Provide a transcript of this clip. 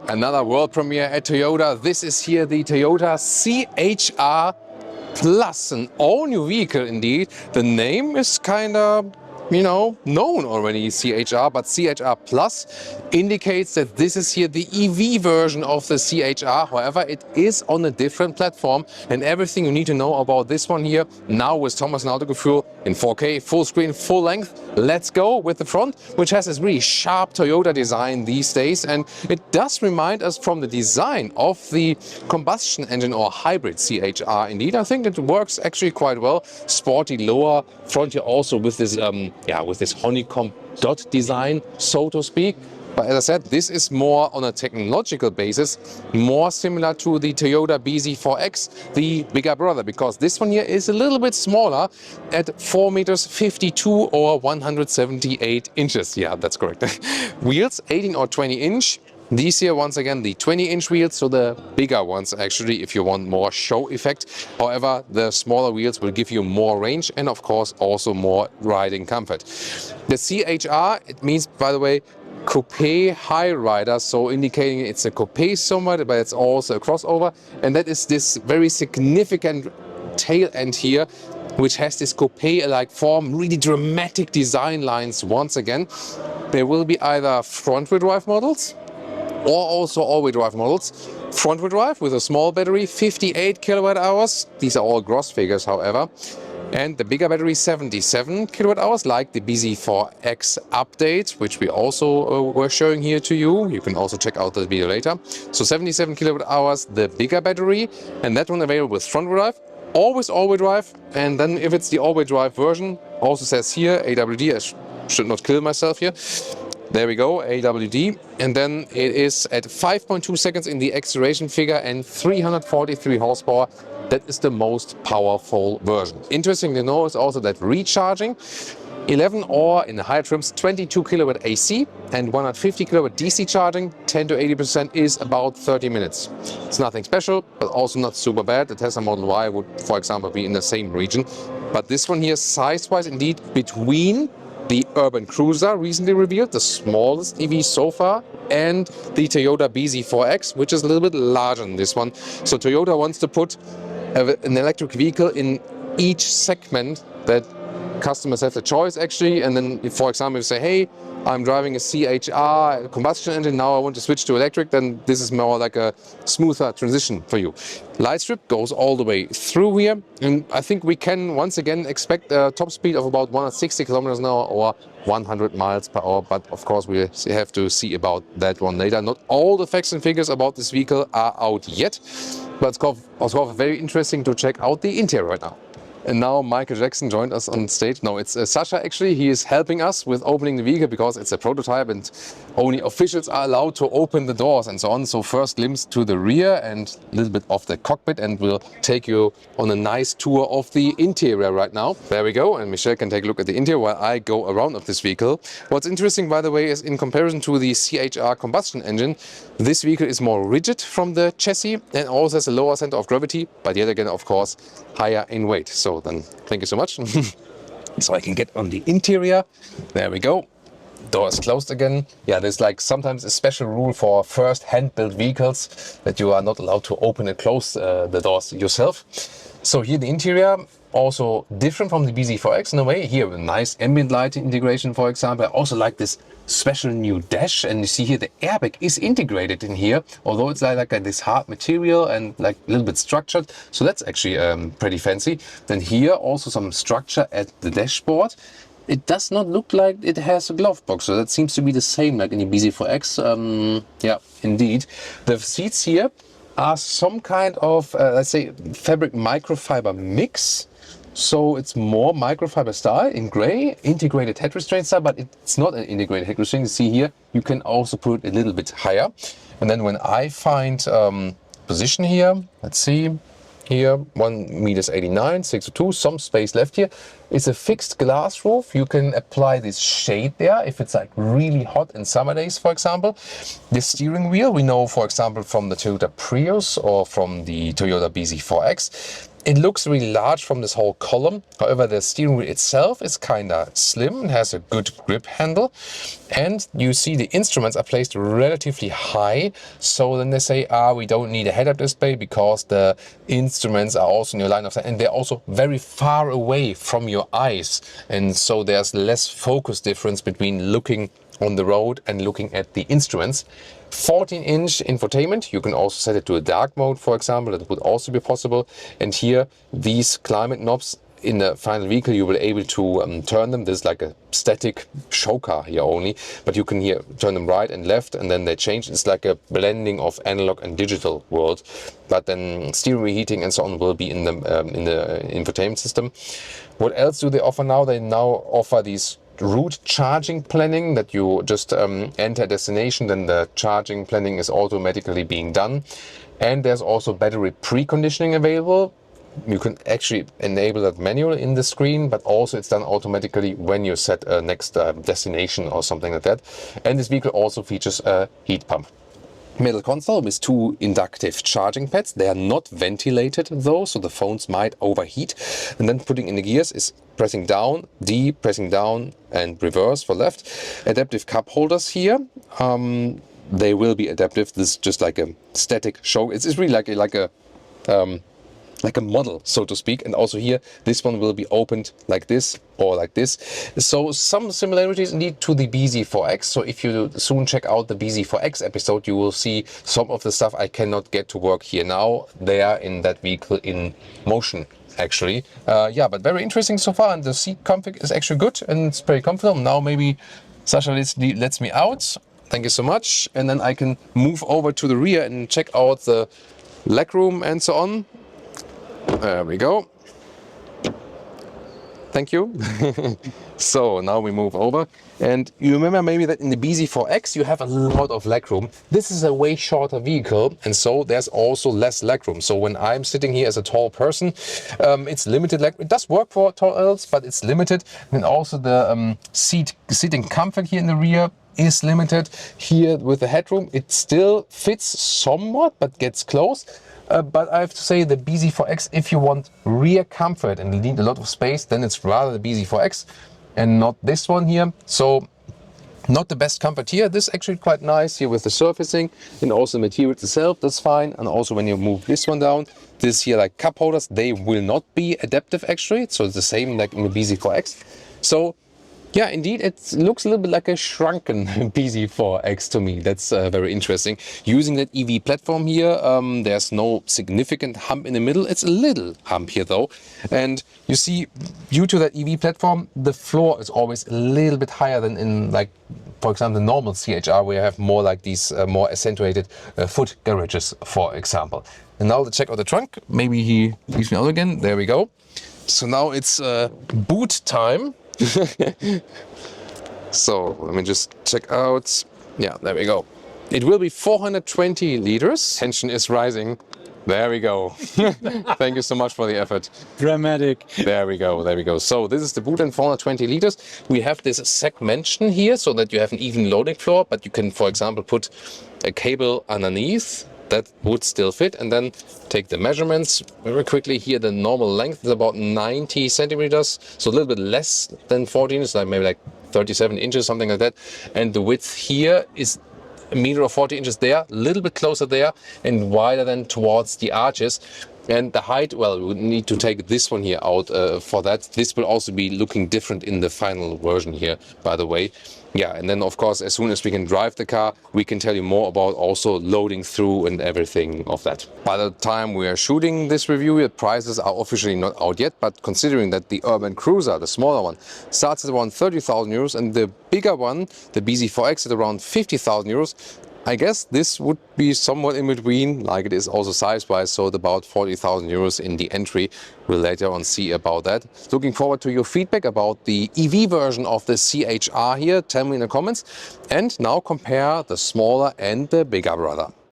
Another world premiere at Toyota. This is here the Toyota CHR Plus, an all-new vehicle indeed. The name is kind of, known already, CHR, but CHR Plus indicates that this is here the EV version of the CHR. However, it is on a different platform, and everything you need to know about this one here now with Thomas and Autogefühl in 4K, full screen, full length. Let's go with the front, which has this really sharp Toyota design these days, and it does remind us from the design of the combustion engine or hybrid CHR. Indeed, I think it works actually quite well. Sporty lower front here also with this with this honeycomb dot design, so to speak. But as I said, this is more on a technological basis, more similar to the Toyota BZ4X, the bigger brother, because this one here is a little bit smaller at 4 meters 52 or 178 inches. Yeah, that's correct. Wheels 18 or 20 inch. These here, once again, the 20-inch wheels, so the bigger ones actually, if you want more show effect. However, the smaller wheels will give you more range and, of course, also more riding comfort. The CHR, it means, by the way, coupe high rider, so indicating it's a coupe somewhat, but it's also a crossover. And that is this very significant tail end here, which has this coupe-like form, really dramatic design lines once again. There will be either front-wheel drive models or also all-wheel drive models. Front-wheel drive with a small battery, 58 kilowatt hours. These are all gross figures, however. And the bigger battery, 77 kilowatt hours, like the BZ4X update, which we also were showing here to you. You can also check out the video later. So 77 kilowatt hours, the bigger battery, and that one available with front-wheel drive. Always all-wheel drive, and then if it's the all-wheel drive version, also says here AWD. I should not kill myself here. There we go, AWD, and then it is at 5.2 seconds in the acceleration figure and 343 horsepower. That is the most powerful version. Interesting to know is also that recharging 11 or in the higher trims 22 kilowatt AC and 150 kilowatt DC charging, 10 to 80% is about 30 minutes. It's nothing special, but also not super bad. The Tesla Model Y would, for example, be in the same region. But this one here, size-wise, indeed, between the Urban Cruiser, recently revealed, the smallest EV so far, and the Toyota BZ4X, which is a little bit larger than this one. So Toyota wants to put an electric vehicle in each segment that customers have the choice actually. And then if, for example, you say, hey, I'm driving a CHR combustion engine, now I want to switch to electric, then this is more like a smoother transition for you. Light strip goes all the way through here, and I think we can once again expect a top speed of about 160 kilometers an hour or 100 miles per hour, but of course we have to see about that one later. Not all the facts and figures about this vehicle are out yet, but it's also very interesting to check out the interior right now. And now Michael Jackson joined us on stage. No, it's Sasha actually. He is helping us with opening the vehicle because it's a prototype and only officials are allowed to open the doors and so on. So first glimpse to the rear and a little bit of the cockpit, and we'll take you on a nice tour of the interior right now. There we go, and Michelle can take a look at the interior while I go around of this vehicle. What's interesting, by the way, is in comparison to the CHR combustion engine, this vehicle is more rigid from the chassis and also has a lower center of gravity, but yet again, of course, higher in weight. So then, thank you so much. So I can get on the interior. There we go. Door is closed again. Yeah, there's like sometimes a special rule for first hand-built vehicles that you are not allowed to open and close the doors yourself. So here the interior, also different from the BZ4X in a way. Here with nice ambient lighting integration, for example. I also like this special new dash, and you see here the airbag is integrated in here, although it's like this hard material and like a little bit structured. So that's actually pretty fancy. Then here also some structure at the dashboard. It does not look like it has a glove box, so that seems to be the same like in the BZ4X. Yeah, indeed. The seats here are some kind of, let's say, fabric microfiber mix. So it's more microfiber style in gray, integrated head restraint style, but it's not an integrated head restraint. You see here, you can also put it a little bit higher. And then when I find position here, let's see, here 1 meters 89, 602, some space left here. It's a fixed glass roof. You can apply this shade there if it's like really hot in summer days, for example. The steering wheel, we know, for example, from the Toyota Prius or from the Toyota BZ4X, It looks really large from this whole column. However, the steering wheel itself is kind of slim and has a good grip handle. And you see the instruments are placed relatively high. So then they say, we don't need a head-up display because the instruments are also in your line of sight. And they're also very far away from your eyes. And so there's less focus difference between looking on the road and looking at the instruments. 14-inch infotainment. You can also set it to a dark mode, for example. That would also be possible. And here, these climate knobs in the final vehicle, you will be able to turn them. This is like a static show car here only, but you can here turn them right and left, and then they change. It's like a blending of analog and digital world. But then steering wheel heating and so on will be in the infotainment system. What else do they offer now? They now offer these route charging planning, that you just enter a destination, then the charging planning is automatically being done. And there's also battery preconditioning available. You can actually enable that manually in the screen, but also it's done automatically when you set a next destination or something like that. And this vehicle also features a heat pump. Metal console with 2 inductive charging pads. They are not ventilated though, so the phones might overheat. And then putting in the gears is pressing down, D, pressing down, and reverse for left. Adaptive cup holders here. They will be adaptive. This is just like a static show. It's really like a model, so to speak. And also here, this one will be opened like this or like this. So some similarities indeed to the BZ4X. So if you soon check out the BZ4X episode, you will see some of the stuff I cannot get to work here now. They are in that vehicle in motion, actually. Yeah, but very interesting so far. And the seat config is actually good and it's very comfortable. Now maybe Sasha lets me out. Thank you so much. And then I can move over to the rear and check out the legroom and so on. There we go. Thank you. So now we move over. And you remember maybe that in the BZ4X you have a lot of legroom. This is a way shorter vehicle, and so there's also less legroom. So when I'm sitting here as a tall person, it's limited legroom. It does work for tall adults, but it's limited. And also the sitting comfort here in the rear is limited. Here with the headroom, it still fits somewhat, but gets close. But I have to say the BZ4X, if you want rear comfort and you need a lot of space, then it's rather the BZ4X and not this one here. So not the best comfort here. This is actually quite nice here with the surfacing and also the material itself, that's fine. And also when you move this one down, this here like cup holders, they will not be adaptive actually. So it's the same like in the BZ4X. So yeah, indeed, it looks a little bit like a shrunken BZ4X to me. That's very interesting. Using that EV platform here, there's no significant hump in the middle. It's a little hump here though. And you see, due to that EV platform, the floor is always a little bit higher than in, like, for example, the normal CHR, where you have more like these more accentuated foot garages, for example. And now to check out the trunk. Maybe he leaves me out again. There we go. So now it's boot time. So let me just check out. Yeah, there we go. It will be 420 liters. Tension is rising. There we go. Thank you so much for the effort. Dramatic. There we go. There we go. So this is the boot and 420 liters. We have this segmentation here so that you have an even loading floor, but you can, for example, put a cable underneath. That would still fit, and then take the measurements very quickly. Here the normal length is about 90 centimeters, so a little bit less than 14, it's like maybe like 37 inches, something like that. And the width here is a meter or 40 inches there, a little bit closer there, and wider than towards the arches. And the height, well, we would need to take this one here out for that. This will also be looking different in the final version here, by the way. Yeah, and then of course, as soon as we can drive the car, we can tell you more about also loading through and everything of that. By the time we are shooting this review, the prices are officially not out yet, but considering that the Urban Cruiser, the smaller one, starts at around 30,000 euros and the bigger one, the BZ4X, at around 50,000 euros, I guess this would be somewhat in between, like it is also size-wise, so about 40,000 euros in the entry. We'll later on see about that. Looking forward to your feedback about the EV version of the CHR here. Tell me in the comments. And now compare the smaller and the bigger brother.